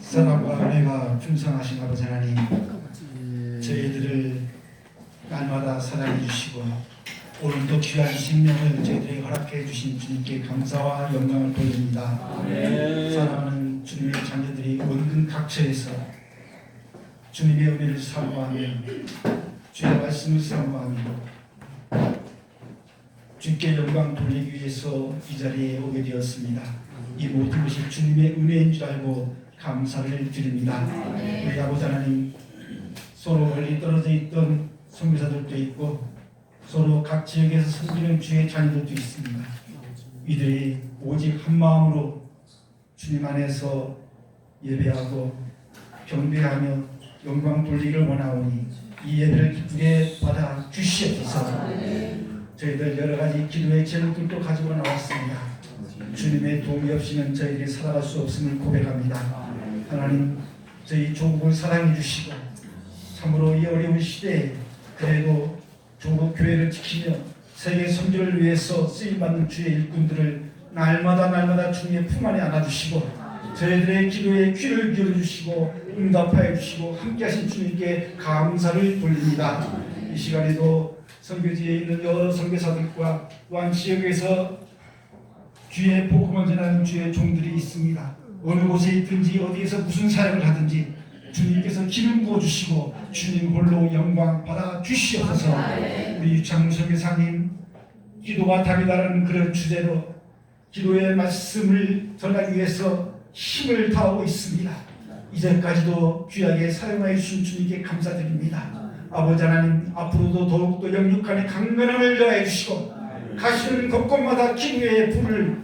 사랑과 은혜가 풍성하신 아버지 하나님, 저희들을 날마다 사랑해 주시고 오늘도 귀한 생명을 저희들에게 허락해 주신 주님께 감사와 영광을 돌립니다. 사랑하는 주님의 자녀들이 원근 각처에서 주님의 은혜를 사모하며 주의 말씀을 사모하며 주께 영광 돌리기 위해서 이 자리에 오게 되었습니다. 이 모든 것이 주님의 은혜인 줄 알고 감사를 드립니다. 우리 아버지 하나님, 서로 멀리 떨어져 있던 선교사들도 있고 서로 각 지역에서 섬기는 주의 자녀들도 있습니다. 이들이 오직 한 마음으로 주님 안에서 예배하고 경배하며 영광 돌리기를 원하오니 이 예배를 기쁘게 받아 주시옵소서. 저희들 여러 가지 기도의 제목들도 가지고 나왔습니다. 주님의 도움이 없이는 저희들이 살아갈 수 없음을 고백합니다. 하나님, 저희 조국을 사랑해 주시고 참으로 이 어려운 시대에 그래도 조국 교회를 지키며 세계 선교를 위해서 쓰임받는 주의 일꾼들을 날마다 주님의 품 안에 안아주시고 저희들의 기도에 귀를 기울여주시고 응답하여 주시고 함께하신 주님께 감사를 돌립니다. 이 시간에도 선교지에 있는 여러 선교사들과 또한 지역에서 주의 복음을 전하는 주의 종들이 있습니다. 어느 곳에 있든지 어디에서 무슨 사역을 하든지 주님께서 기름 부어주시고 주님 홀로 영광 받아 주시옵소서. 우리 유창무 선교사님, 기도와 답이다라는 그런 주제로 기도의 말씀을 전하기 위해서 힘을 다하고 있습니다. 이제까지도 귀하게 사용하여 주신 주님께 감사드립니다. 아버지 하나님, 앞으로도 더욱더 영육간에 강건함을 더하여 주시고 가시는 곳곳마다 기도의 불을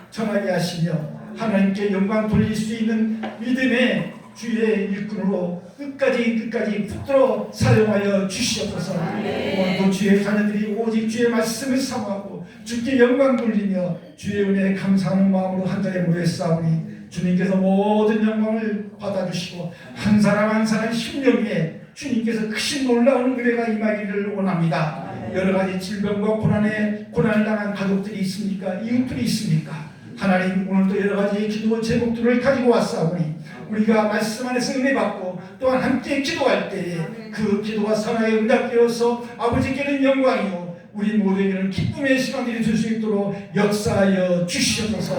전하게 하시며 하나님께 영광 돌릴 수 있는 믿음의 주의 일꾼으로 끝까지 붙들어 사용하여 주시옵소서. 오늘도 주의 자녀들이 오직 주의 말씀을 사모하고 주께 영광 돌리며 주의 은혜에 감사하는 마음으로 한 자리에 모였사오니 주님께서 모든 영광을 받아주시고 한 사람 한 사람 심령 위에 주님께서 크신 놀라운 은혜가 임하기를 원합니다. 여러 가지 질병과 고난을 당한 가족들이 있습니까? 이웃들이 있습니까? 하나님, 오늘도 여러 가지 기도 제목들을 가지고 왔사오니 우리가 말씀 안에서 은혜 받고 또한 함께 기도할 때에 그 기도가 선하게 응답되어서 아버지께는 영광이요 우리 모두에게는 기쁨의 시간들이 될 수 있도록 역사하여 주시옵소서.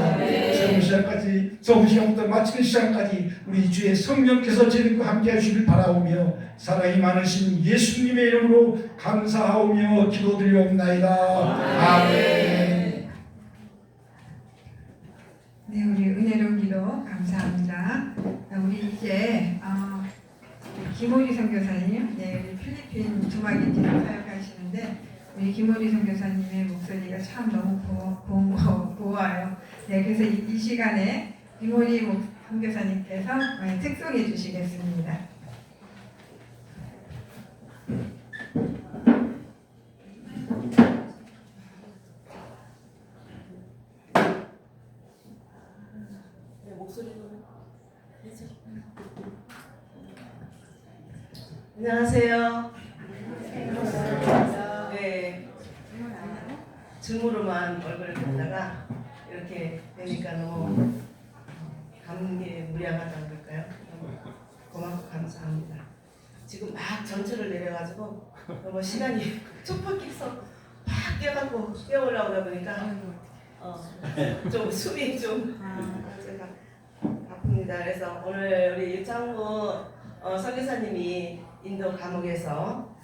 적은 시간부터 마치는 시간까지 우리 주의 성령께서 저희들과 함께 하시길 바라오며 사랑이 많으신 예수님의 이름으로 감사하오며 기도드리옵나이다. 아멘. 네, 우리 은혜로운 기도 감사합니다. 우리 이제 김호리 선교사님, 우리 필리핀 주막인지를 사역하시는데 우리 김호리 선교사님의 목소리가 참 너무 고와요. 네, 그래서 이 시간에 김호리 선교사님께서 특송해 주시겠습니다. 안녕하세요. 네, 줌으로만 얼굴을 보다가 이렇게 뵈니까 너무 감개무량하다고 그럴까요? 너무 고맙고 감사합니다. 지금 막 전철을 내려가지고 너무 시간이 촉박해서 막 뛰어가고 뛰어 올라오다 보니까 좀 숨이 좀 제가 아픕니다. 그래서 오늘 우리 유창무 선교사님이 인도 감옥에서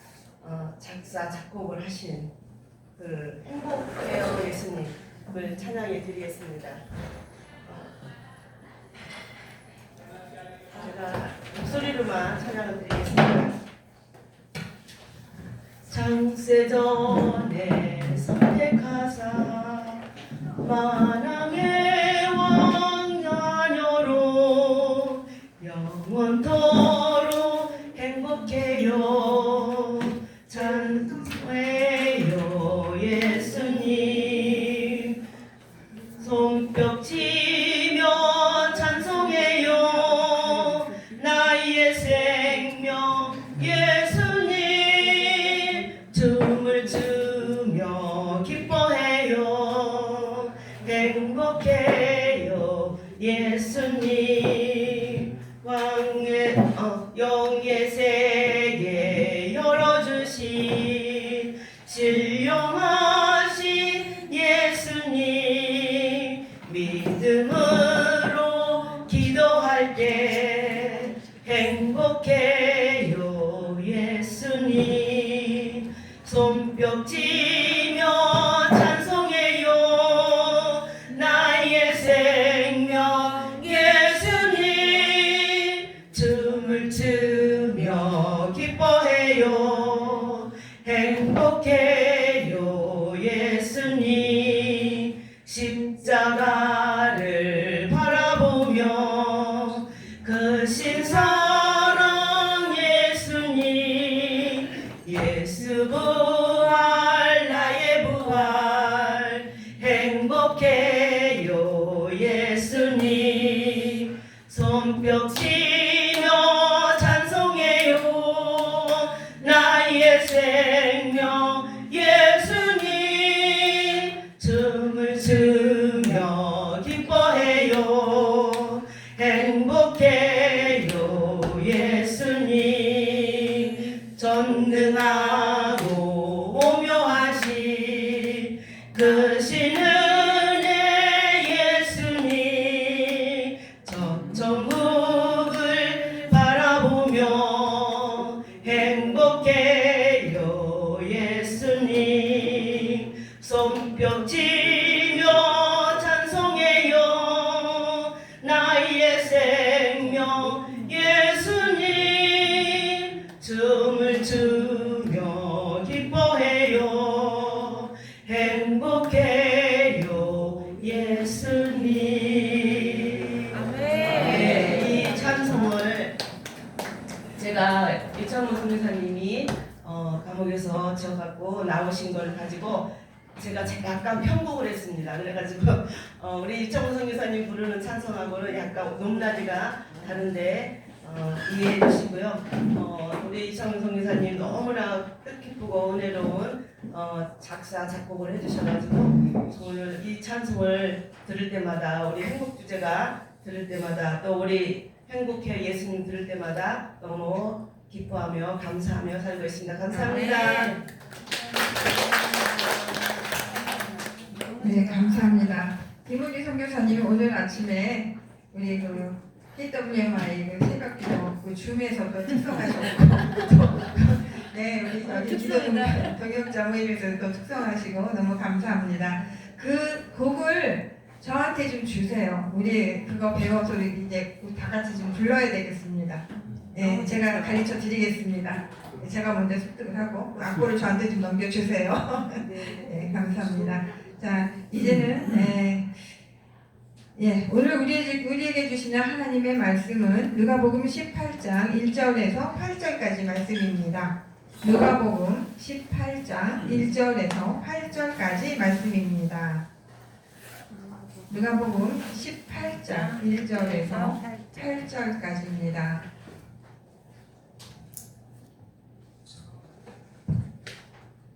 작사 작곡을 하신 그 행복해요 예수님을 찬양해 드리겠습니다. 제가 목소리로만 찬양을 드리겠습니다. 창세전에 선택하사 만왕의 왕자녀로 영원토록 행복해요 찬송해요 예수님 손뼉치며 찬송해요 나의 생명 예수님 춤을 추 손뼉치며 찬송해요. 나의 생명 예수님. 춤을 추며 기뻐해요. 행복해요 예수님. 십자가를 바라보며 그 신사랑 예수님. 예수 부활 나의 부활. 행복해요 예수님. 손뼉치며 찬송해요. 나의 생명 예수님. 춤을 추며 기뻐해요. 행복해요 예수님. 전능하고 오묘하신 그 신은혜 예수님. 저 천국을 바라보며 행복해요 예수님. 손뼉치며 찬송해요. 나의 생명 예수님. 춤을 추며 기뻐해요. 행복해요 예수님. 네, 이 찬송을 제가 이창문 선교사님이 감옥에서 지어갖고 나오신 걸 가지고 제가 약간 편곡을 했습니다. 그래가지고 우리 이창문 선교사님 부르는 찬송하고는 약간 높낮이가 다른데 이해해 주시고요. 우리 이창문 선교사님 너무나 뜻깊고 은혜로운 작사 작곡을 해주셔가지고 오늘 이 찬송을 들을 때마다 우리 행복 주제가 들을 때마다 또 우리 행복해 예수님 들을 때마다 너무 기뻐하며 감사하며 살고 있습니다. 감사합니다. 네, 감사합니다. 김우기 선교사님 오늘 아침에 우리 그 TWMI 그 새벽기도 그 줌에서도 특성하셨고 또 네, 우리 저기 기도 동역자 모임에서 또 특성하시고 너무 감사합니다. 그 곡을 저한테 좀 주세요. 우리 그거 배워서 이제 다 같이 좀 불러야 되겠습니다. 네, 제가 가르쳐 드리겠습니다. 제가 먼저 습득을 하고 악보를 저한테 좀 넘겨주세요. 네, 감사합니다. 자, 이제는 오늘 우리에게 주시는 하나님의 말씀은 누가복음 18장 1절에서 8절까지 말씀입니다. 누가복음 18장 1절에서 8절까지 말씀입니다. 누가복음 18장 1절에서 8절까지입니다.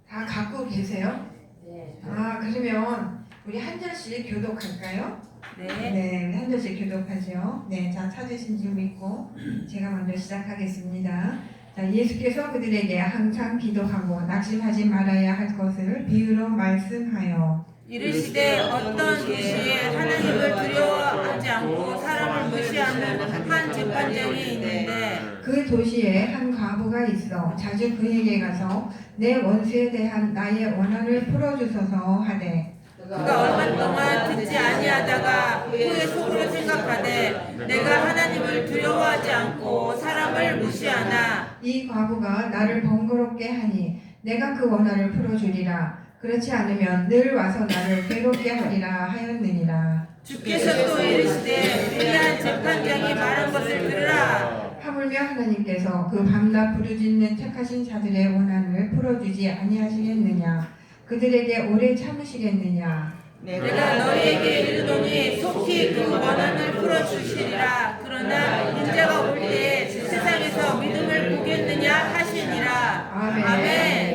다 갖고 계세요? 네. 그러면 우리 한 절씩 교독할까요? 네, 우리 한 절씩 교독하죠. 네, 자, 찾으신 줄 믿고 제가 먼저 시작하겠습니다. 자, 예수께서 그들에게 항상 기도하고 낙심하지 말아야 할 것을 비유로 말씀하여 이르시되 어떤 도시에 하나님을 두려워하지 않고 사람을 무시하는 한 재판장이 있는데 그 도시에 한 과부가 있어 자주 그에게 가서 내 원수에 대한 나의 원한을 풀어주소서 하되 그가 얼마 동안 듣지 아니하다가 후에 속으로 생각하되 내가 하나님을 두려워하지 않고 사람을 무시하나 이 과부가 나를 번거롭게 하니 내가 그 원한을 풀어주리라. 그렇지 않으면 늘 와서 나를 괴롭게 하리라 하였느니라. 주께서 또 이르시되 위대한 재판장이 말한 것을 들으라. 하물며 하나님께서 그 밤낮 부르짖는 착하신 자들의 원한을 풀어주지 아니하시겠느냐. 그들에게 오래 참으시겠느냐. 내가 너희에게 이르노니 속히 그 원한을 풀어주시리라. 그러나 문제가 올 때에 세상에서 믿음을 보겠느냐 하시니라. 아멘.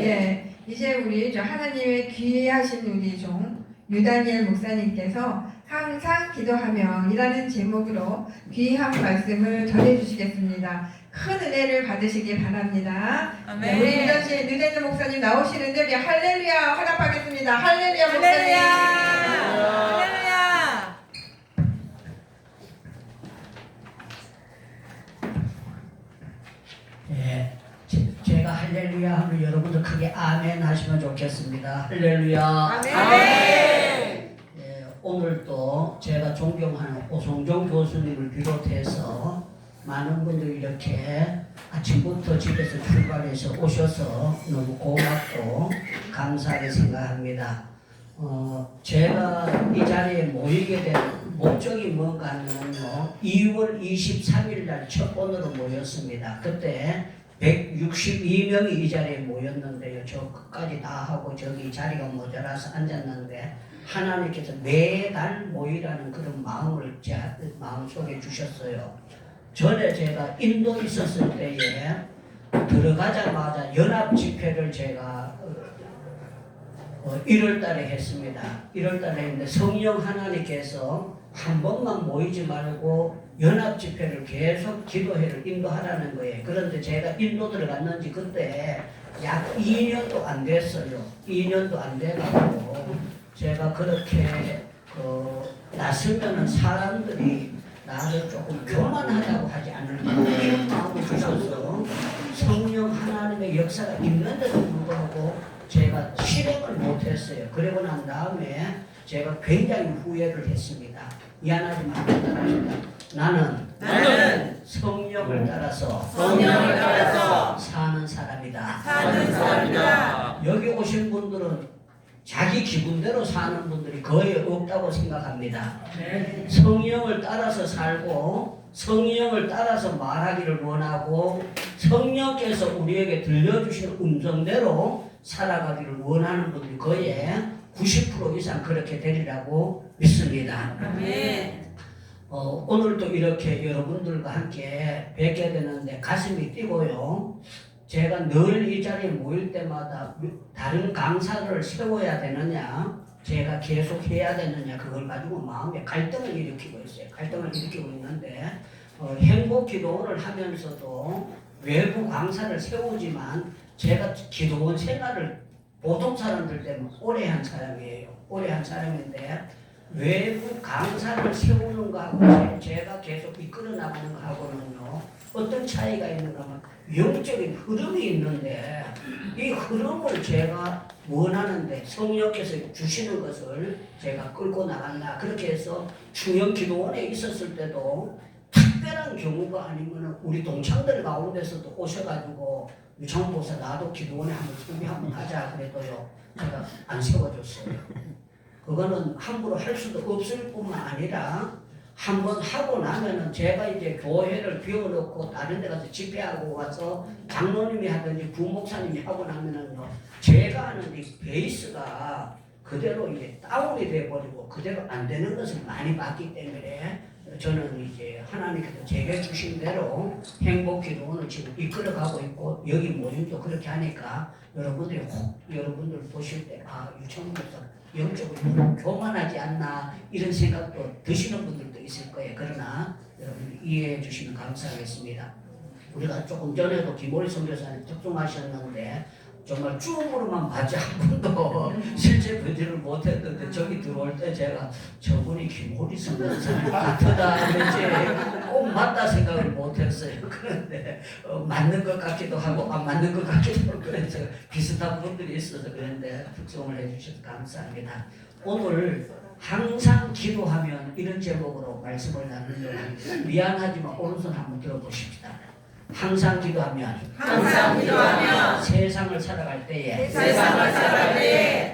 예, 이제 우리 하나님의 귀하신 우리 종 유다니엘 목사님께서 항상 기도하며이라는 제목으로 귀한 말씀을 전해주시겠습니다. 큰 은혜를 받으시기 바랍니다. 아멘. 네, 우리 유다니엘 목사님 나오시는데 우리 할렐루야 화답하겠습니다. 할렐루야 목사님. 할렐루야. 예, 제가 할렐루야 할렐루야 하면 여러분들 크게 아멘 하시면 좋겠습니다. 할렐루야. 아멘. 예, 오늘도 제가 존경하는 오성종 교수님을 비롯해서 많은 분들이 이렇게 아침부터 집에서 출발해서 오셔서 너무 고맙고 감사하게 생각합니다. 제가 이 자리에 모이게 된 목적이 뭔가 하면요, 2월 23일 날 첫 번으로 모였습니다. 그때 162명이 이 자리에 모였는데요. 저 끝까지 다 하고 저기 자리가 모자라서 앉았는데 하나님께서 매달 모이라는 그런 마음을 제 마음속에 주셨어요. 전에 제가 인도에 있었을 때에 들어가자마자 연합 집회를 제가 1월 달에 했습니다. 1월 달에 했는데 성령 하나님께서 한 번만 모이지 말고 연합 집회를 계속 기도회를 인도하라는 거예요. 그런데 제가 인도 들어갔는지 그때 약 2년도 안 됐어요. 2년도 안 돼가지고 제가 그렇게 나서면은 사람들이 나를 조금 교만하다고 하지 않을까 이런 마음을 주셔서 성령 하나님의 역사가 있는데도 불구하고 제가 실행을 못했어요. 그러고 난 다음에 제가 굉장히 후회를 했습니다. 미안하지만 따라합니다. 나는 성령을 따라서 사는 사람이다. 여기 오신 분들은 자기 기분대로 사는 분들이 거의 없다고 생각합니다. 성령을 따라서 살고 성령을 따라서 말하기를 원하고 성령께서 우리에게 들려주시는 음성대로 살아가기를 원하는 분들이 거의 90% 이상 그렇게 되리라고 믿습니다. 오늘도 이렇게 여러분들과 함께 뵙게 되는데 가슴이 뛰고요. 제가 늘 이 자리에 모일 때마다 다른 강사를 세워야 되느냐, 제가 계속 해야 되느냐, 그걸 가지고 마음에 갈등을 일으키고 있어요. 갈등을 일으키고 있는데 행복 기도를 하면서도 외부 강사를 세우지만 제가 기도원 생활을 보통 사람들 때문에 오래 한 사람이에요. 오래 한 사람인데 외부 강사를 세우는 거하고 제가 계속 이끌어 나가는 거하고는요, 어떤 차이가 있는가 하면 영적인 흐름이 있는데 이 흐름을 제가 원하는데 성령께서 주시는 것을 제가 끌고 나간다. 그렇게 해서 중형 기도원에 있었을 때도 특별한 경우가 아니면 우리 동창들 가운데서도 오셔가지고 유창훈 목사 나도 기도원에 한번 준비 한번 하자 그래도요, 제가 안 세워줬어요. 그거는 함부로 할 수도 없을 뿐만 아니라 한번 하고 나면은 제가 이제 교회를 비워놓고 다른 데 가서 집회하고 와서 장로님이 하든지 부목사님이 하고 나면은요, 제가 하는 이 베이스가 그대로 이제 다운이 돼버리고 그대로 안 되는 것을 많이 봤기 때문에 저는 이제 하나님께서 제게 주신 대로 행복기도원을 지금 이끌어가고 있고 여기 모임도 그렇게 하니까 여러분들이 여러분들 보실 때 유창훈 목사 영적으로 교만하지 않나 이런 생각도 드시는 분들도 있을 거예요. 그러나 여러분 이해해 주시면 감사하겠습니다. 우리가 조금 전에도 김호리 선교사님 특종하셨는데 정말 쭈으로만 봤지 한 번도 실제 뵈지를 못했는데 저기 들어올 때 제가 저분이 김호리 선교사님 같다 그랬지 꼭 맞다 생각을 못했어요. 그런데 맞는 것 같기도 하고 안 맞는 것 같기도 하고 그래서 비슷한 분들이 있어서 그런데 특종을 해주셔서 감사합니다. 오늘 항상 기도하면 이런 제목으로 말씀을 나누려고 합니다. 미안하지만 오른손 한번 들어보십시다. 항상 기도하면 세상을 살아갈 때에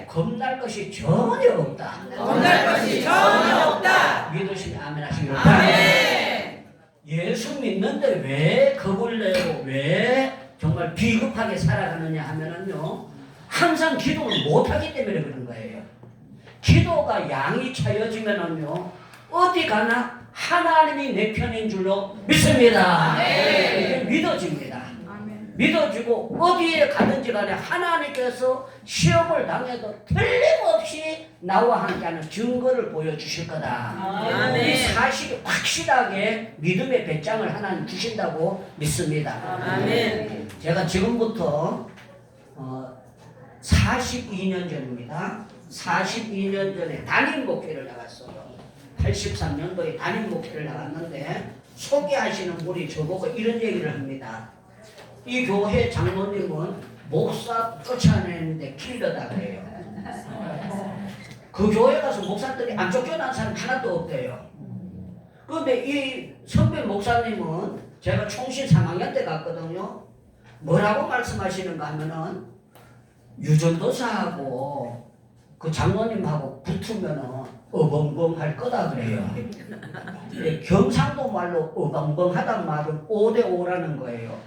겁날 것이 전혀 없다. 믿으시면 아멘 하시기 바랍니다. 예수 믿는데 왜 겁을 내고 왜 정말 비겁하게 살아가느냐 하면은요, 항상 기도를 못하기 때문에 그런 거예요. 기도가 양이 차여지면은요, 어디 가나 하나님이 내 편인 줄로 믿습니다. 이게 믿어집니다. 믿어지고 어디에 가든지 간에 하나님께서 시험을 당해도 틀림없이 나와 함께하는 증거를 보여주실 거다. 이 사실이 확실하게 믿음의 배짱을 하나님 주신다고 믿습니다. 제가 지금부터 42년 전입니다. 42년 전에 담임 목회를 나갔어요. 83년도에 담임 목회를 나갔는데 소개하시는 분이 저보고 이런 얘기를 합니다. 이 교회 장로님은 목사 쫓아내는데 길러다 그래요. 그 교회 가서 목사들이 안 쫓겨난 사람 하나도 없대요. 그런데 이 선배 목사님은 제가 총신 3학년 때 갔거든요. 뭐라고 말씀하시는가 하면은 유전도사하고 그 장로님하고 붙으면은 어벙벙할 거다 그래요. 경상도 말로 어벙벙하단 말은 5대5라는 거예요.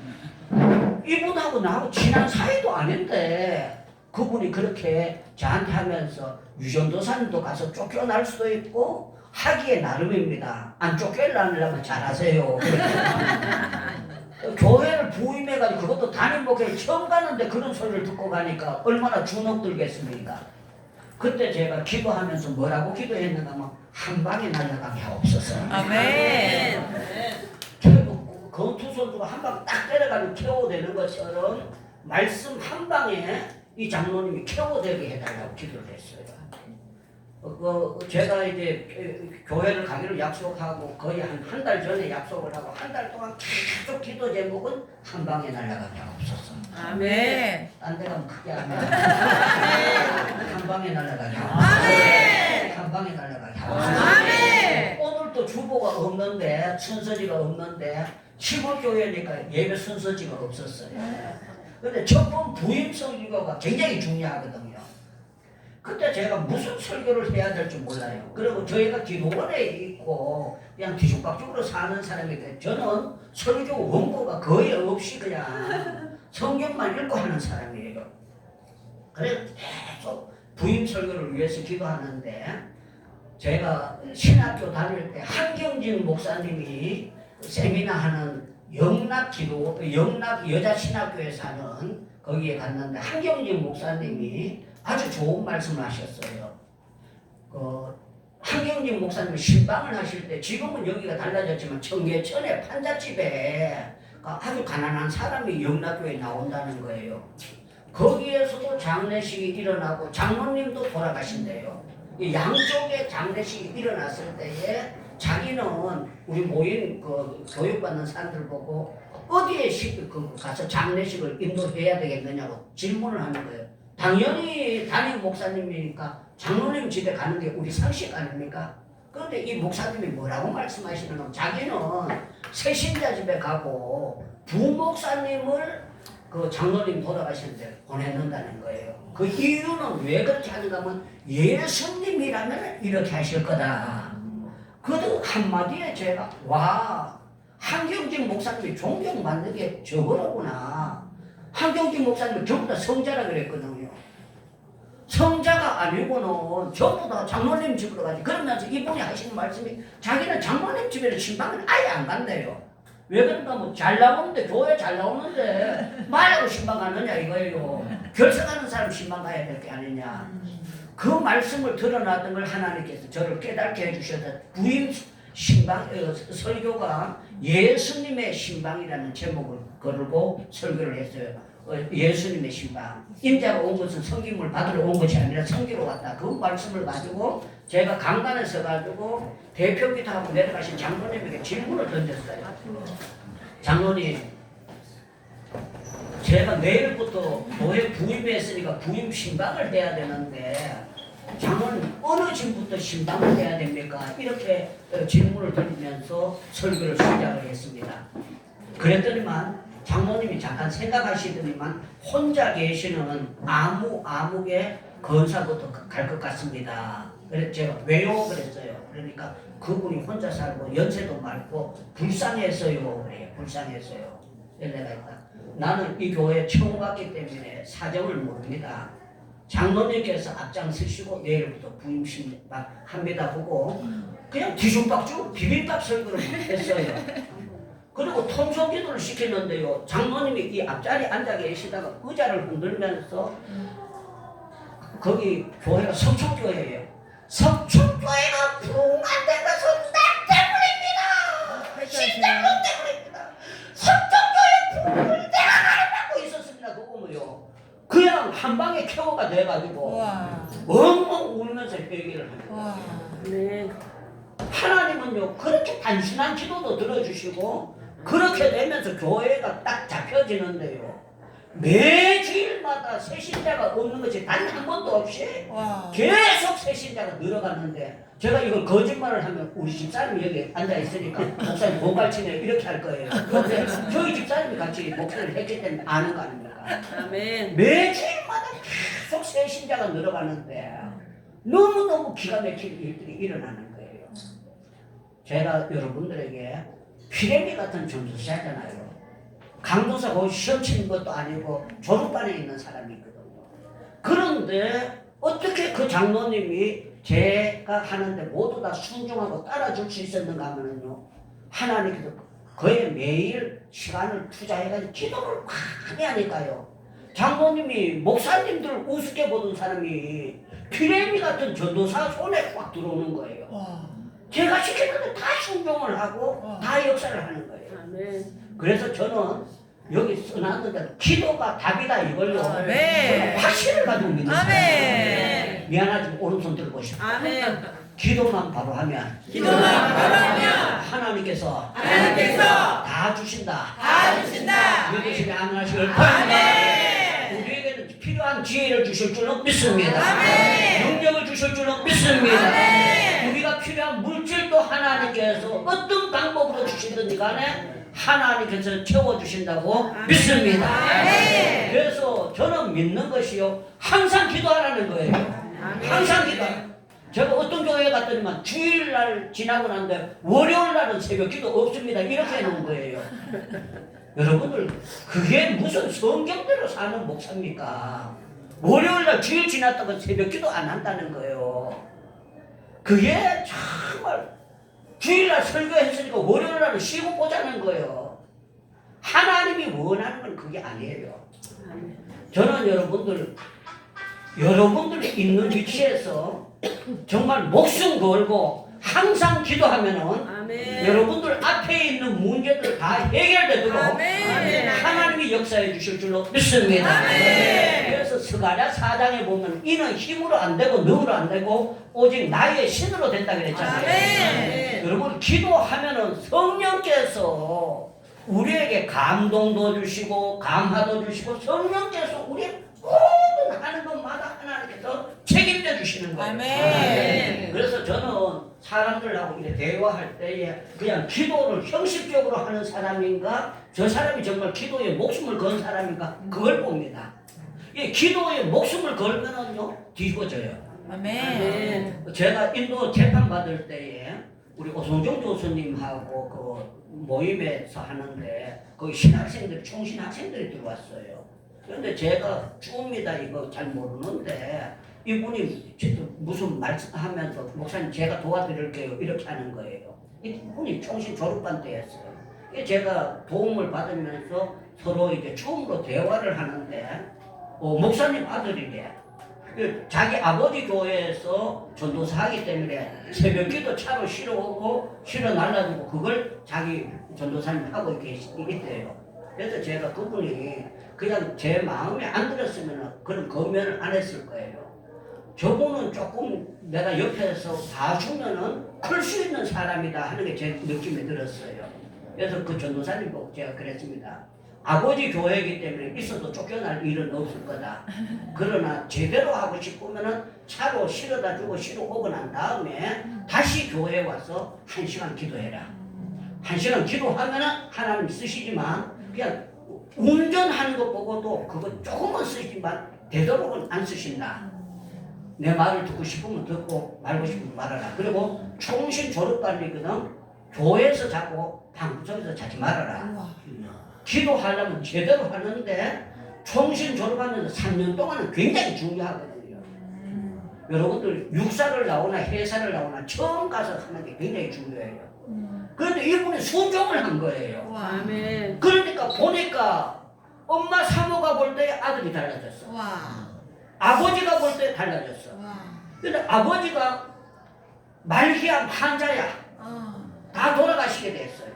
이분하고 나하고 친한 사이도 아닌데 그분이 그렇게 저한테 하면서 유전도사님도 가서 쫓겨날 수도 있고 하기에 나름입니다. 안 쫓겨나려면 잘하세요. 교회를 부임해가지고 그것도 담임 목회를 처음 가는데 그런 소리를 듣고 가니까 얼마나 주눅들겠습니까? 그때 제가 기도하면서 뭐라고 기도했는가 하면 한 방에 날아가게 하옵소서. 아멘. 검투선수가 한 방 딱 때려가지고 KO 되는 것처럼 말씀 한 방에 이 장로님이 KO 되게 해달라고 기도를 했어요. 제가 이제 교회를 가기로 약속하고 거의 한 달 전에 약속을 하고 한 달 동안 계속 기도 제목은 한 방에 날아가게 하옵소서. 아멘. 딴 데 가면 크게 하면 한 방에 날아가게 하옵소서. 한 방에 날아가게 하옵소서. 아멘. 오늘도 주보가 없는데 순서지가 없는데 시골 교회니까 예배 순서지가 없었어요. 근데 첫 번 부임 설교가 굉장히 중요하거든요. 그때 제가 무슨 설교를 해야 될지 몰라요. 그리고 저희가 기도원에 있고 그냥 뒤죽박죽으로 사는 사람인데 저는 설교 원고가 거의 없이 그냥 성경만 읽고 하는 사람이에요. 그래서 계속 부임 설교를 위해서 기도하는데 제가 신학교 다닐 때 한경진 목사님이 세미나 하는 영락 여자 신학교에 사는 거기에 갔는데 한경진 목사님이 아주 좋은 말씀을 하셨어요. 한경진 목사님이 신방을 하실 때 지금은 여기가 달라졌지만 청계천에 판잣집에 아주 가난한 사람이 영락교에 나온다는 거예요. 거기에서도 장례식이 일어나고 장로님도 돌아가신대요. 이 양쪽에 장례식이 일어났을 때에 자기는 우리 모인 그 교육받는 사람들 보고 어디에 가서 장례식을 인도해야 되겠느냐고 질문을 하는 거예요. 당연히 담임 목사님이니까 장로님 집에 가는 게 우리 상식 아닙니까? 그런데 이 목사님이 뭐라고 말씀하시는 자기는 새신자 집에 가고 부목사님을 그 장로님 돌아가시는데 보내는다는 거예요. 그 이유는 왜 그렇게 하는가 하면 예수님이라면 이렇게 하실 거다. 그 한마디에 제가 와 한경진 목사님이 존경받는 게 저거로구나. 한경진 목사님은 전부 다 성자라 그랬거든요. 성자가 아니고는 전부 다 장로님 집으로 가지. 그러면서 이분이 하시는 말씀이 자기는 장로님 집에는 신방은 아예 안 간대요. 왜 그런가 뭐 잘 나오는데 교회 잘 나오는데 말하고 신방 가느냐 이거예요. 결석하는 사람 신방 가야 될 게 아니냐. 그 말씀을 드러났던 걸 하나님께서 저를 깨닫게 해주셔서 부임 신방 설교가 예수님의 신방이라는 제목을 걸고 설교를 했어요. 예수님의 신방. 인자가 온 것은 성김을 받으러 온 것이 아니라 성기로 왔다. 그 말씀을 가지고 제가 강단에 서가지고 대표기도 하고 내려가신 장로님에게 질문을 던졌어요. 장로님, 제가 내일부터 교회 부임했으니까 부임 신방을 해야 되는데 장로님 어느 집부터 신방을 해야 됩니까? 이렇게 질문을 드리면서 설교를 시작을 했습니다. 그랬더니만 장로님이 잠깐 생각하시더니만 혼자 계시는 암흑의 건사부터 갈 것 같습니다. 그래서 제가 왜요? 그랬어요. 그러니까 그분이 혼자 살고 연세도 많고 불쌍해서요. 그래요. 불쌍해서요. 내가 있다. 나는 이 교회에 처음 왔기 때문에 사정을 모릅니다. 장로님께서 앞장서시고 내일부터 부임신방 합니다 보고 그냥 뒤죽박죽 비빔밥 설교를 했어요. 그리고 통성기도를 시켰는데요. 장로님이 이 앞자리에 앉아 계시다가 의자를 흔들면서 거기 교회가 석촌교회예요. 석촌교회가 부흥한다는 것은 나 때문입니다. 신장로 때문입니다. 석촌교회 부흥을 내가 가르치고 있었습니다. 그거 뭐요. 그냥 한 방에 켜가 돼가지고 엉엉 울면서 얘기를 합니다. 네. 하나님은요 그렇게 단순한 기도도 들어주시고 그렇게 되면서 교회가 딱 잡혀지는데요. 매주일마다 새 신자가 없는 것이 단 한 번도 없이 와. 계속 새 신자가 늘어가는데 제가 이걸 거짓말을 하면 우리 집사람이 여기 앉아 있으니까 목사님 본갈치네 이렇게 할 거예요. 그런데 저희 집사람이 같이 목사를 했기 때문에 아는 거 아닙니까? 아멘. 매주일마다 계속 새 신자가 늘어가는데 너무너무 기가 막힌 일들이 일어나는 거예요. 제가 여러분들에게 피레미 같은 전도사잖아요. 강도사 거기 시험 치는 것도 아니고 졸업반에 있는 사람이거든요. 그런데 어떻게 그 장로님이 제가 하는데 모두 다 순종하고 따라줄 수 있었는가 하면요, 하나님께서 거의 매일 시간을 투자해가지고 기도를 많이 하니까요. 장로님이 목사님들을 우습게 보던 사람이 피레미 같은 전도사 손에 꽉 들어오는 거예요. 와. 제가 시키는데 다 순종을 하고 다 역사를 하는 거예요. 아멘. 그래서 저는 여기 써놨는데 기도가 답이다 이걸로 아멘. 확신을 가지고 믿는 아멘. 사람이에요. 미안하지만 오른손 들어보십시오. 아멘. 기도만 바로 하면 기도만 바라면 하나님께서 하나님께서 다 주신다. 다 주신다. 믿으시면 아멘 하시길 아멘. 바랍니다. 우리에게는 필요한 지혜를 주실 줄은 믿습니다. 아멘. 능력을 주실 줄은 믿습니다. 아멘. 우리가 필요한 물질도 하나님께서 어떤 방법으로 주시든지 간에 하나님께서 채워주신다고 믿습니다. 아멘. 그래서 저는 믿는 것이요, 항상 기도하라는 거예요. 항상 기도. 제가 어떤 교회에 갔더니만 주일날 지나고 난데 월요일날은 새벽 기도 없습니다 이렇게 해놓은 거예요. 여러분들 그게 무슨 성경대로 사는 목사입니까? 월요일날 주일 지났다고 새벽 기도 안 한다는 거예요. 그게 정말 주일날 설교했으니까 월요일날은 쉬고 보자는 거예요. 하나님이 원하는 건 그게 아니에요. 저는 여러분들이 있는 위치에서 정말 목숨 걸고 항상 기도하면은 아멘. 여러분들 앞에 있는 문제들 다 해결되도록 아멘. 하나님이 역사해 주실 줄로 믿습니다. 아멘. 그래서 스가랴 4장에 보면 이는 힘으로 안 되고 능으로 안 되고 오직 나의 신으로 된다 그랬잖아요. 아멘. 여러분 기도하면은 성령께서 우리에게 감동도 주시고 감화도 주시고 성령께서 우리 모든 하는 것마다 하나님께서 책임져 주시는 거예요. 아멘. 그래서 저는 사람들하고 이렇게 대화할 때에 그냥 기도를 형식적으로 하는 사람인가 저 사람이 정말 기도에 목숨을 건 사람인가 그걸 봅니다. 이 기도에 목숨을 걸면은요 뒤집어져요. 아멘. 제가 인도 재판 받을 때에 우리 오성종 교수님하고 그 모임에서 하는데 거기 신학생들 총신학생들이 들어왔어요. 그런데 제가 쭈입니다 이거 잘 모르는데 이분이 무슨 말씀하면서 목사님 제가 도와드릴게요 이렇게 하는 거예요. 이분이 총신 졸업반 때였어요. 제가 도움을 받으면서 서로 이제 쭈음으로 대화를 하는데 목사님 아들이래. 자기 아버지 교회에서 전도사 하기 때문에 새벽기도 차로 실어오고 실어 날라주고 그걸 자기 전도사님 하고 있대요. 그래서 제가 그분이 그냥 제 마음에 안 들었으면 그런 검열을 안 했을 거예요. 저분은 조금 내가 옆에서 봐주면은 클 수 있는 사람이다 하는 게 제 느낌이 들었어요. 그래서 그 전도사님 보고 제가 그랬습니다. 아버지 교회이기 때문에 있어도 쫓겨날 일은 없을 거다. 그러나 제대로 하고 싶으면은 차로 실어다 주고 실어 오고 난 다음에 다시 교회에 와서 1시간 기도해라. 1시간 기도하면은 하나님 쓰시지만 그냥 운전하는 것 보고도 그거 조금은 쓰시지만 되도록은 안 쓰신다. 내 말을 듣고 싶으면 듣고 말고 싶으면 말하라. 그리고 총신 졸업반이거든. 교회에서 자고 방구석에서 자지 말아라. 기도하려면 제대로 하는데 총신 졸업하면서 3년 동안은 굉장히 중요하거든요. 여러분들 육사를 나오나 해사를 나오나 처음 가서 하는 게 굉장히 중요해요. 그런데 이분이 순종을 한 거예요. 아멘. 그러니까 보니까 엄마 사모가 볼 때 아들이 달라졌어. 와. 아버지가 볼 때 달라졌어. 와. 근데 아버지가 말기암 환자야. 다 돌아가시게 됐어요.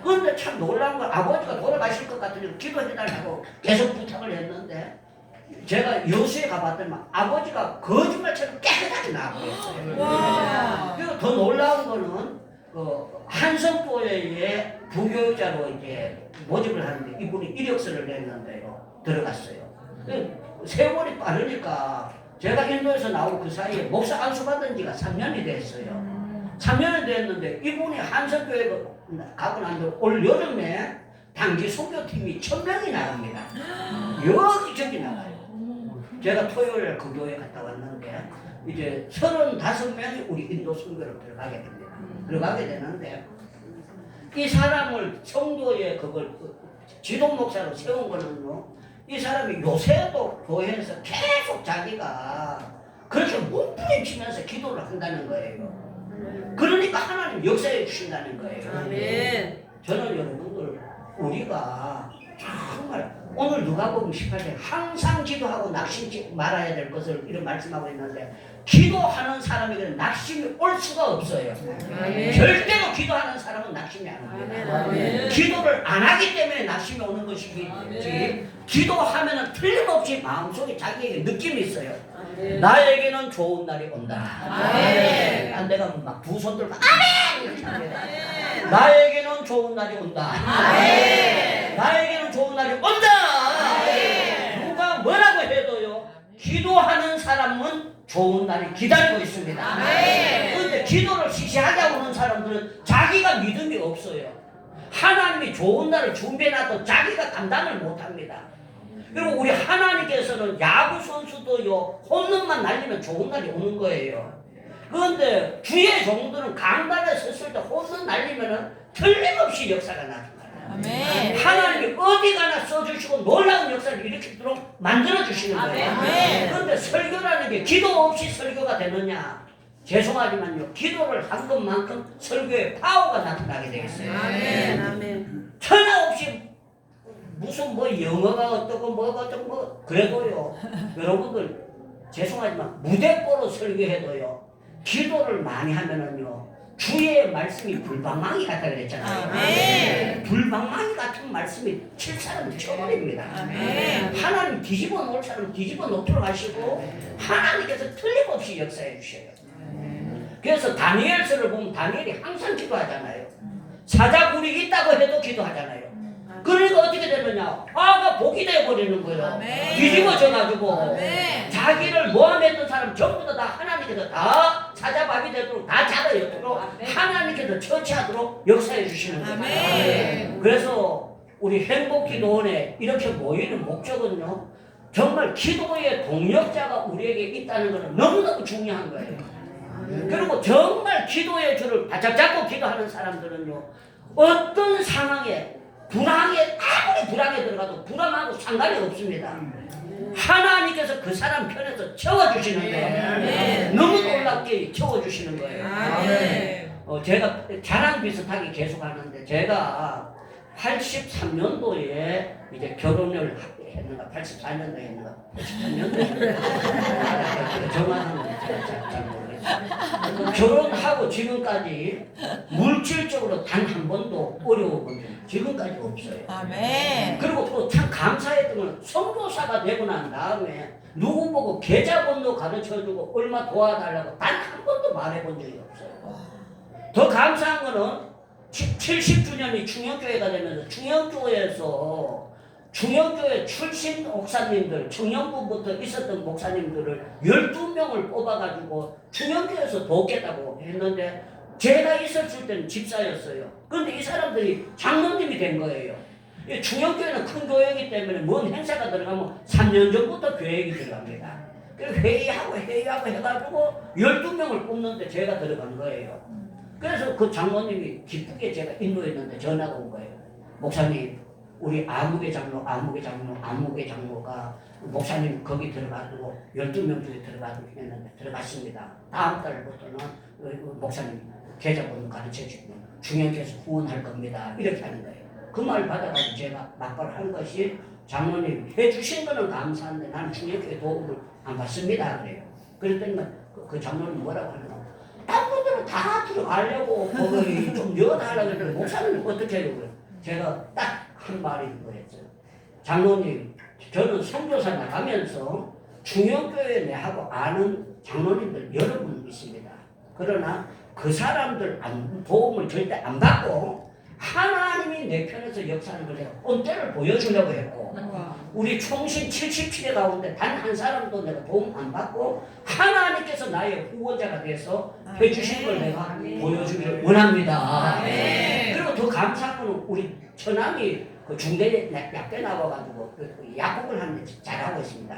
그런데 참 놀라운 건 아버지가 돌아가실 것 같으니 기도해달라고 계속 부탁을 했는데 제가 여수에 가봤더니 아버지가 거짓말처럼 깨끗하게 나아버렸어요. 와. 그리고 더 놀라운 거는 그 한성교회의 부교육자로 이제 모집을 하는데 이분이 이력서를 냈는데요. 들어갔어요. 세월이 빠르니까 제가 인도에서 나오고 그 사이에 목사 안수 받은 지가 3년이 됐어요. 3년이 됐는데 이분이 한석교회 가고 난 뒤에 올 여름에 단기 선교팀이 1000명이 나갑니다. 여기저기 나가요. 제가 토요일에 그 교회 갔다 왔는데 이제 35명이 우리 인도 선교로 들어가게 됩니다. 들어가게 되는데 이 사람을 성도의 그걸 지도 목사로 세운 거는요, 이 사람이 요새도 교회에서 계속 자기가 그렇게 몸부림치면서 기도를 한다는 거예요. 그러니까 하나님 역사해 주신다는 거예요. 아멘. 저는 여러분들 우리가 정말 오늘 누가복음 18장 항상 기도하고 낙심치 말아야 될 것을 이런 말씀하고 있는데 기도하는 사람에게는 낙심이 올 수가 없어요. 아멘. 절대로 기도하는 사람은 낙심이 안 옵니다. 아멘. 기도를 안 하기 때문에 낙심이 오는 것이지 아멘. 기도하면은 틀림없이 마음속에 자기에게 느낌이 있어요. 아멘. 나에게는 좋은 날이 온다. 아멘. 안 내가 막 두 손 들고 아멘 이렇게 합니다. 나에게는 좋은 날이 온다. 나에게는 좋은 날이 온다. 누가 뭐라고 해도요, 기도하는 사람은 좋은 날이 기다리고 있습니다. 그런데 기도를 시시하게 오는 사람들은 자기가 믿음이 없어요. 하나님이 좋은 날을 준비해놔도 자기가 감당을 못합니다. 그리고 우리 하나님께서는 야구 선수도요, 홈런만 날리면 좋은 날이 오는 거예요. 그런데 주의 종들은 강단에 섰을 때 홈런 날리면은 틀림없이 역사가 나타나요. 아멘. 하나님이 어디 가나 써주시고 놀라운 역사를 일으키도록 만들어주시는 거예요. 아멘. 그런데 설교라는 게 기도 없이 설교가 되느냐? 죄송하지만요, 기도를 한 것만큼 설교에 파워가 나타나게 되겠어요. 아멘. 아멘. 천하 없이 무슨 뭐 영어가 어떻고 뭐가 어떻고 뭐 그래도요, 여러분들 죄송하지만 무대뽀로 설교해도요, 기도를 많이 하면은요, 주의 말씀이 불방망이 같다 그랬잖아요. 아멘. 불방망이 같은 말씀이 칠 사람은 쳐버립니다. 아멘. 하나님 뒤집어 놓을 사람은 뒤집어 놓도록 하시고 하나님께서 틀림없이 역사해 주셔요. 그래서 다니엘서를 보면 다니엘이 항상 기도하잖아요. 사자굴이 있다고 해도 기도하잖아요. 그러니까 어떻게 되느냐, 화가 복이 되어버리는 거예요. 아멘. 뒤집어져가지고 아멘. 자기를 모함했던 사람 전부 다 하나님께서 다 사자밥이 되도록 다 잡아였도록 하나님께서 처치하도록 역사해 주시는 거예요. 아멘. 그래서 우리 행복기도원에 이렇게 모이는 목적은요, 정말 기도의 동력자가 우리에게 있다는 것은 너무너무 중요한 거예요. 그리고 정말 기도의 줄을 바짝 잡고 기도하는 사람들은요, 어떤 상황에 불황에 아무리 불황에 들어가도 불황하고 상관이 없습니다. 하나님께서 그 사람 편에서 채워주시는 거예요. 너무 놀랍게 채워주시는 거예요. 아멘. 제가 자랑 비슷하게 계속 하는데, 제가 83년도에 이제 결혼을 했는가, 84년도에 했는가, 83년도에 했는가, 정확한 건 제가 잘 모르겠어요. 결혼하고 지금까지 물질적으로 단 한 번도 어려운 건 지금까지 없어요. 아멘. 그리고 또 참 감사했던 건 선교사가 되고 난 다음에 누구 보고 계좌번호 가르쳐주고 얼마 도와달라고 단 한 번도 말해본 적이 없어요. 더 감사한 거는 70주년이 충영교회가 되면서 충영교회 출신 목사님들, 청년부부터 있었던 목사님들을 12명을 뽑아가지고 충영교회에서 돕겠다고 했는데, 제가 있었을 때는 집사였어요. 그런데 이 사람들이 장로님이 된 거예요. 충영교회는 큰 교회이기 때문에 뭔 행사가 들어가면 3년 전부터 계획이 들어갑니다. 그래서 회의하고 해가지고 12명을 뽑는데 제가 들어간 거예요. 그래서 그 장로님이 기쁘게 제가 인도했는데 전화가 온 거예요. 목사님, 우리 아무개 장로가 목사님 거기 들어가고 12명 중에 들어가고 했는데 들어갔습니다. 다음 달부터는 목사님 계좌번호 가르쳐주면 중형께서 후원할 겁니다. 이렇게 하는 거예요. 그 말 받아가지고 제가 막바를 한 것이, 장로님 해주신 거는 감사한데 나는 중형교회 도움을 안 받습니다. 그래요. 그랬더니 그 장로님 뭐라고 하냐면, 딴 분들은 다 들어가려고 거기 좀 넣어달라고 했는데 목사님은 어떻게 하려고. 제가 딱 한 말이 그거였어요. 장로님, 저는 선교사 나가면서 중형교회 내하고 아는 장로님들 여러 분 있습니다. 그러나 그 사람들 도움을 절대 안 받고 하나님이 내 편에서 역사하는 걸 제가 온때를 보여주려고 했고, 우리 총신 77회 가운데 단 한 사람도 내가 도움 안 받고 하나님께서 나의 후원자가 돼서 해주신 걸 내가 보여주길 원합니다. 그리고 더 감사한 거는 우리 처남이 그 중대에 약대 나와가지고 그 약국을 하는 데 잘하고 있습니다.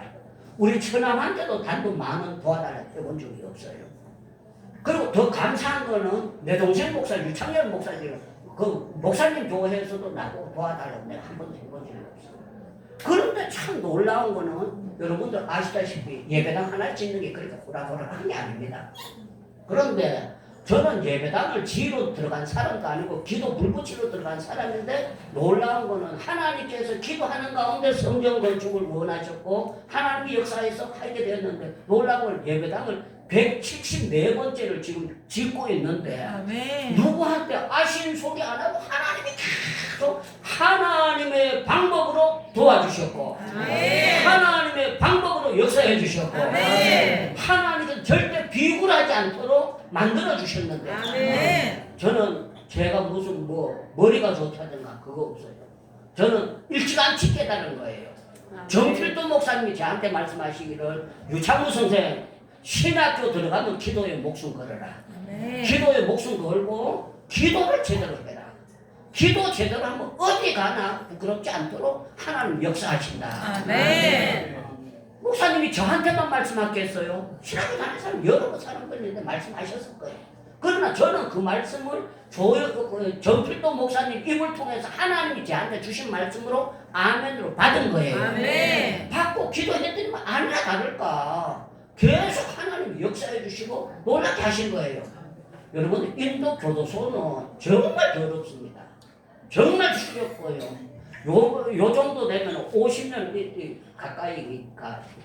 우리 처남한테도 단돈 10,000원 도와달라고 해본 적이 없어요. 그리고 더 감사한 거는 내 동생 목사 유창열 목사님 그 목사님 좋아해서도 나보고 도와달라고 내가 한 번도 해본 적이 없어요. 그런데 참 놀라운 거는 여러분들 아시다시피 예배당 하나 짓는 게 그렇게 호락호락한 게 아닙니다. 그런데 저는 예배당을 지으러 들어간 사람도 아니고 기도 불붙이러 들어간 사람인데 놀라운 거는 하나님께서 기도하는 가운데 성전 건축을 원하셨고 하나님의 역사에서 하게 되었는데 놀라운 건 예배당을 174번째를 지금 짓고 있는데 누구한테 아쉬운 소리 안 하고 하나님이 계속 하나님의 방법으로 도와주셨고 하나님의 방법으로 역사해 주셨고 하나님은 절대 비굴하지 않도록 만들어 주셨는데 저는 제가 무슨 뭐 머리가 좋다든가 그거 없어요. 저는 일찌감치 깨달은 거예요. 정필도 목사님이 저한테 말씀하시기를 유창무 선생 신학교 들어가면 기도에 목숨 걸어라. 기도에 목숨 걸고 기도를 제대로 해라. 기도 제대로 하면 어디 가나 부끄럽지 않도록 하나님 역사하신다. 목사님이 저한테만 말씀하겠어요? 신학교 다니는 사람 여러 사람 걸리는데 말씀하셨을 거예요. 그러나 저는 그 말씀을 정필도 목사님 입을 통해서 하나님이 저한테 주신 말씀으로 아멘으로 받은 거예요. 받고 기도했더니 아니나 다를까 계속 하나님이 역사해 주시고 놀랍게 하신 거예요. 여러분 인도 교도소는 정말 더럽습니다. 정말 추렸고요. 요 정도 되면 50년 가까이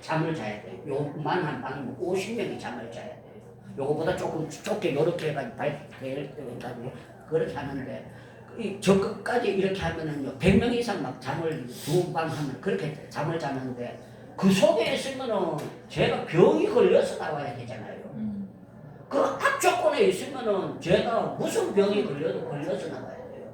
잠을 자야 돼요. 요만한 방이면 50명이 잠을 자야 돼요. 요거보다 조금 좁게 요렇게 해가지고 발대가지고 그렇게 하는데 저 끝까지 이렇게 하면은요 100명 이상 막 잠을 두 방 하면 그렇게 잠을 자는데 그 속에 있으면은 제가 병이 걸려서 나와야 되잖아요. 그 악조건에 있으면은 제가 무슨 병이 걸려도 걸려서 나와야 돼요.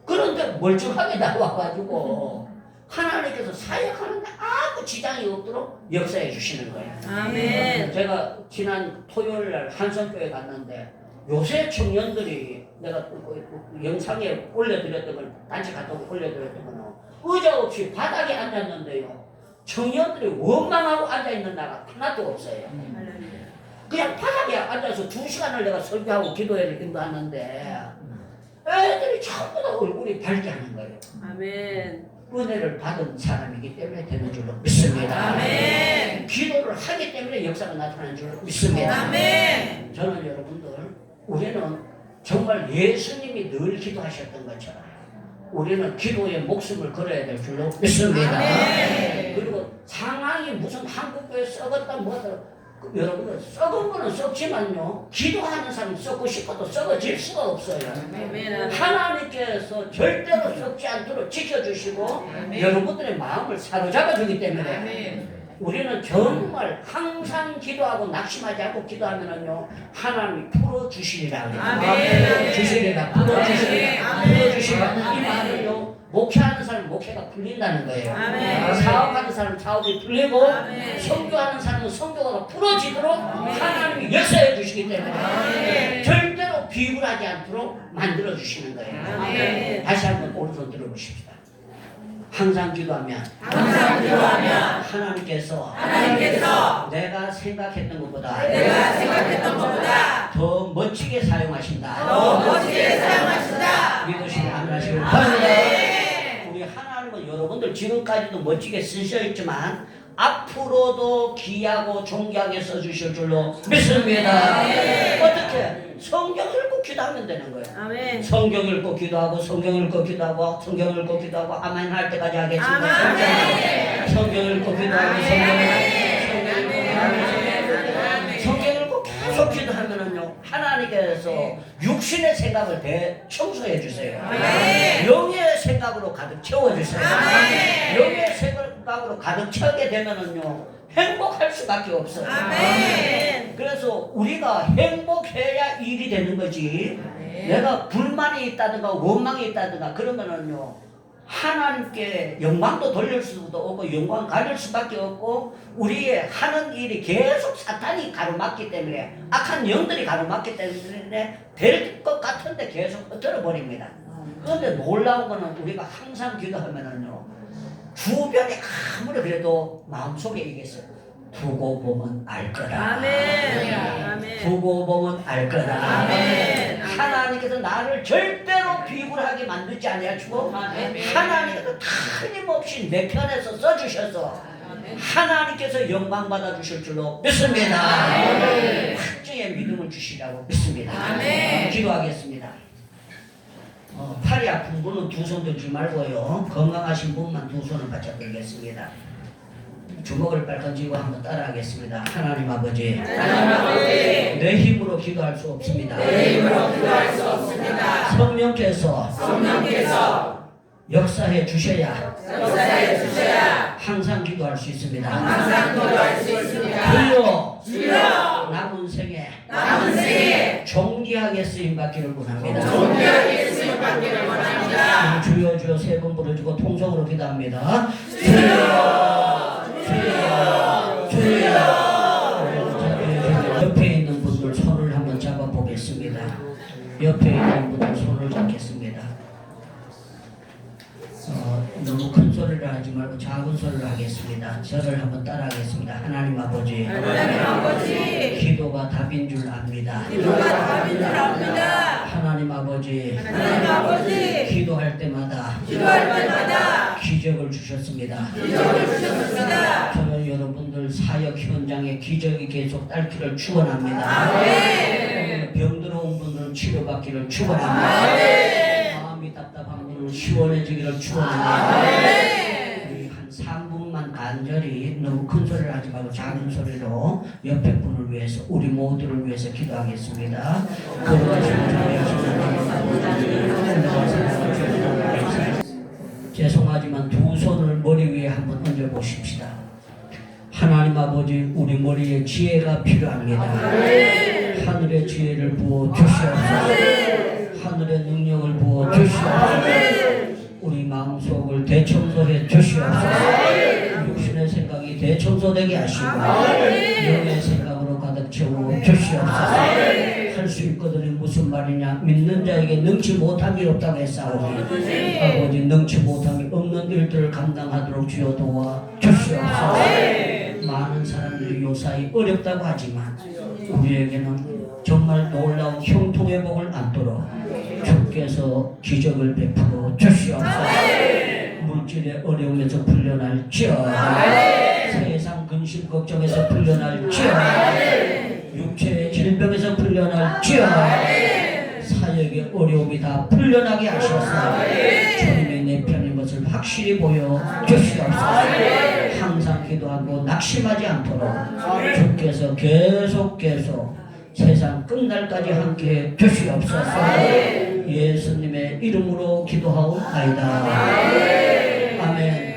그런데 멀쩡하게 나와가지고 하나님께서 사역하는데 아무 지장이 없도록 역사해 주시는 거예요. 제가 지난 토요일날 한성교회 갔는데 요새 청년들이 내가 영상에 올려드렸던 걸 단체 카톡에 올려드렸던 거는 의자 없이 바닥에 앉았는데요. 청년들이 원망하고 앉아있는 나가 하나도 없어요. 그냥 바닥에 앉아서 2시간을 내가 설교하고 기도회를 인도하는데 애들이 전부 다 얼굴이 밝게 하는 거예요. 은혜를 받은 사람이기 때문에 되는 줄로 믿습니다. 기도를 하기 때문에 역사가 나타나는 줄로 믿습니다. 저는 여러분들 우리는 정말 예수님이 늘 기도하셨던 것처럼 우리는 기도에 목숨을 걸어야 될 줄로 믿습니다. 그리고 상황이 무슨 한국교회 썩었다 뭐다 여러분들 썩은 거는 썩지만요 기도하는 사람이 썩고 싶어도 썩어질 수가 없어요. 하나님께서 절대로 썩지 않도록 지켜주시고 여러분들의 마음을 사로잡아 주기 때문에 우리는 정말 항상 기도하고 낙심하지 않고 기도하면은요 하나님이 풀어주시리라 주시리라 풀어주시리라 이 말은요 목회하는 사람은 목회가 풀린다는 거예요. 사업하는 사람은 사업이 풀리고 선교하는 사람은 선교가 풀어지도록 하나님이 역사해 주시기 때문에 절대로 비굴하지 않도록 만들어 주시는 거예요. 다시 한번 오른손 들어보십시다. 항상 기도하면 하나님께서 내가 생각했던 것보다 더 멋지게 사용하신다. 믿으시고 아멘하시고 우리 하나님은 여러분들 지금까지도 멋지게 쓰셨지만 앞으로도 귀하고 존귀하게 써주실 줄로 믿습니다. 어떻게? 성경 읽고 기도하면 되는 거예요. 성경 읽고 기도하고 성경 읽고 기도하고 성경 읽고 기도하고 아멘 할 때까지 하겠습니다. 성경 읽고 기도하고 성경 읽고 계속 기도하면은요 하나님께서 육신의 생각을 대청소해 주세요. 영의 생각으로 가득 채워주세요. 영의 생각으로 가득 채우게 되면은요 행복할 수밖에 없어요. 그래서 우리가 행복해야 일이 되는 거지. 내가 불만이 있다든가 원망이 있다든가 그러면은요 하나님께 영광도 돌릴 수도 없고 영광 가질 수밖에 없고 우리의 하는 일이 계속 사탄이 가로막기 때문에 악한 영들이 가로막기 때문에 될 것 같은데 계속 흩어져 버립니다. 그런데 놀라운 거는 우리가 항상 기도하면은요 주변에 아무리 그래도 마음속에 이겠어요. 두고 보면 알 거라. 아멘. 두고 보면 알 거라. 아멘. 하나님께서 나를 절대로 비굴하게 만들지 아니하시고 하나님께서 틀림없이 내 편에서 써주셔서 하나님께서 영광 받아 주실 줄로 믿습니다. 확증의 믿음을 주시라고 믿습니다. 기도하겠습니다. 팔이 아픈 분은 두 손 들지 말고요. 건강하신 분만 두 손을 바짝 들겠습니다. 주먹을 빨간 쥐고 한번 따라하겠습니다. 하나님 아버지, 내 힘으로 기도할 수 없습니다. 성령께서 역사해 주셔야 항상 기도할 수 있습니다. 주여 남은 생에 존귀하게 쓰임 받기를 원합니다. 주여 주여 세 번 부르짖고 통성으로 기도합니다. 주여 옆에 있는 분들 손을 한번 잡아 보겠습니다. 옆에 있는 분들 손을 잡겠습니다. 너무 큰 소리를 하지 말고 작은 소리를 하겠습니다. 저를 한번 따라하겠습니다. 하나님 아버지, 기도가 답인 줄 압니다. 하나님 아버지, 기도할 때마다 기적을 주셨습니다. 저는 여러분들 사역 현장에 기적이 계속 딸기를 축원합니다. 병들어온 분들은 치료받기를 축원합니다. 마음이 답답한 분은 시원해지기를 축원합니다. 우리 한 3분만 간절히 너무 큰 소리를 하지 말고 작은 소리로 옆에 분을 위해서 우리 모두를 위해서 기도하겠습니다. 죄송하지만 두 손을 머리 위에 한번 얹어 보십시다. 하나님 아버지, 우리 머리에 지혜가 필요합니다. 하늘의 지혜를 부어 주시옵소서. 하늘의 능력을 부어 주시옵소서. 우리 마음속을 대청소해 주시옵소서. 육신의 생각이 대청소되게 하시고 영의 생각으로 가득 채워 주시옵소서. 할 수 있거든요. 무슨 말이냐? 믿는 자에게 능치 못함이 없다고 했사오니 아버지 능치 못함이 없는 일들을 감당하도록 주여 도와 주시옵소서. 많은 사람들이 요사이 어렵다고 하지만 우리에게는 정말 놀라운 형통의 복을 안도록 주께서 기적을 베풀어 주시옵소서. 물질의 어려움에서 풀려날지어다. 세상 근심 걱정에서 풀려날지어다. 육체의 질병에서 풀려날지어다. 사역의 어려움이 다 풀려나게 하셔서 주님의 내 편인 것을 확실히 보여 주시옵소서. 항상 기도하고 낙심하지 않도록 주께서 계속 세상 끝날까지 함께 주시옵소서. 예수님의 이름으로 기도하옵나이다. 아멘.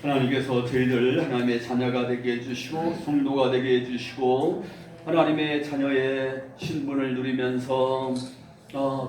하나님께서 저희들 하나님의 자녀가 되게 해주시고 성도가 되게 해주시고 하나님의 자녀의 신분을 누리면서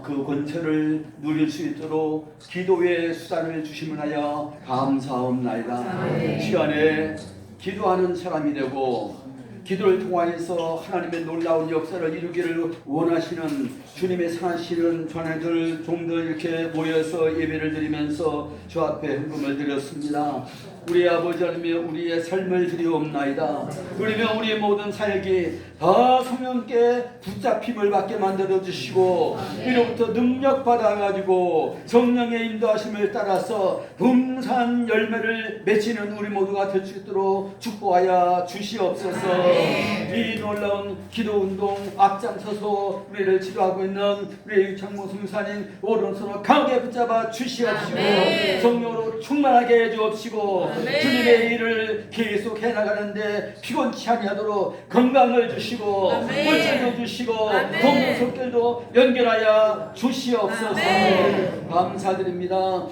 그 권세를 누릴 수 있도록 기도의 수단을 주심을 하여 감사옵나이다. 시간에 기도하는 사람이 되고 기도를 통하여서 하나님의 놀라운 역사를 이루기를 원하시는 주님의 사랑하시는 자녀들 종들 이렇게 모여서 예배를 드리면서 주 앞에 헌금을 드렸습니다. 우리 아버지 하나님의 우리의 삶을 드리옵나이다. 그러면 우리의 모든 사역이 다 성령께 붙잡힘을 받게 만들어 주시고 이로부터 능력 받아가지고 성령의 인도하심을 따라서 분산 열매를 맺히는 우리 모두가 될 수 있도록 축복하여 주시옵소서. 이 놀라운 기도운동 앞장서서 우리를 지도하고 있는 우리 장모 성사님 오른손을 강하게 붙잡아 주시옵시고 성령으로 충만하게 해주옵시고 주님의 일을 계속 해나가는데 피곤치 아니하도록 건강을 주시고 물질도 주시고 동료 속들도 연결하여 주시옵소서. 감사드립니다.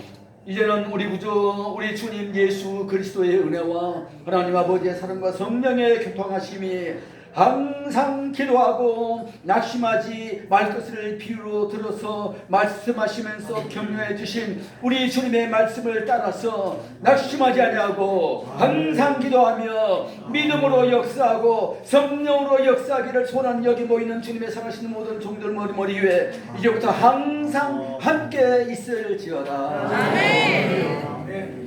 이제는 우리 구주 우리 주님 예수 그리스도의 은혜와 하나님 아버지의 사랑과 성령의 교통하심이 항상 기도하고 낙심하지 말 것을 비유로 들어서 말씀하시면서 격려해 주신 우리 주님의 말씀을 따라서 낙심하지 아니하고 항상 기도하며 믿음으로 역사하고 성령으로 역사하기를 소원하는 여기 모이는 주님의 사랑하시는 모든 종들 머리 위에 이제부터 항상 함께 있을지어다. 아멘.